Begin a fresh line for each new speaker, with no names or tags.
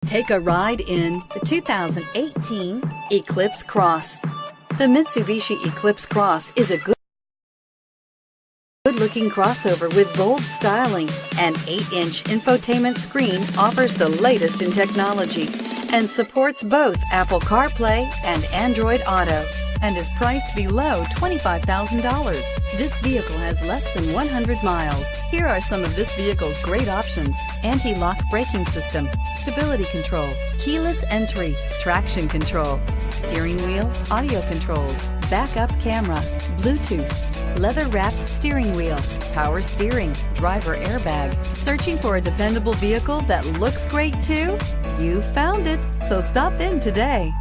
Take a ride in the 2018 Eclipse Cross. The Mitsubishi Eclipse Cross is a good-looking crossover with bold styling. An 8-inch infotainment screen offers the latest in technology and supports both Apple CarPlay and Android Auto, and is priced below $25,000. This vehicle has less than 100 miles. Here are some of this vehicle's great options: anti-lock braking system, stability control, keyless entry, traction control, steering wheel audio controls, backup camera, Bluetooth, leather-wrapped steering wheel, power steering, driver airbag. Searching for a dependable vehicle that looks great too? You found it, so stop in today.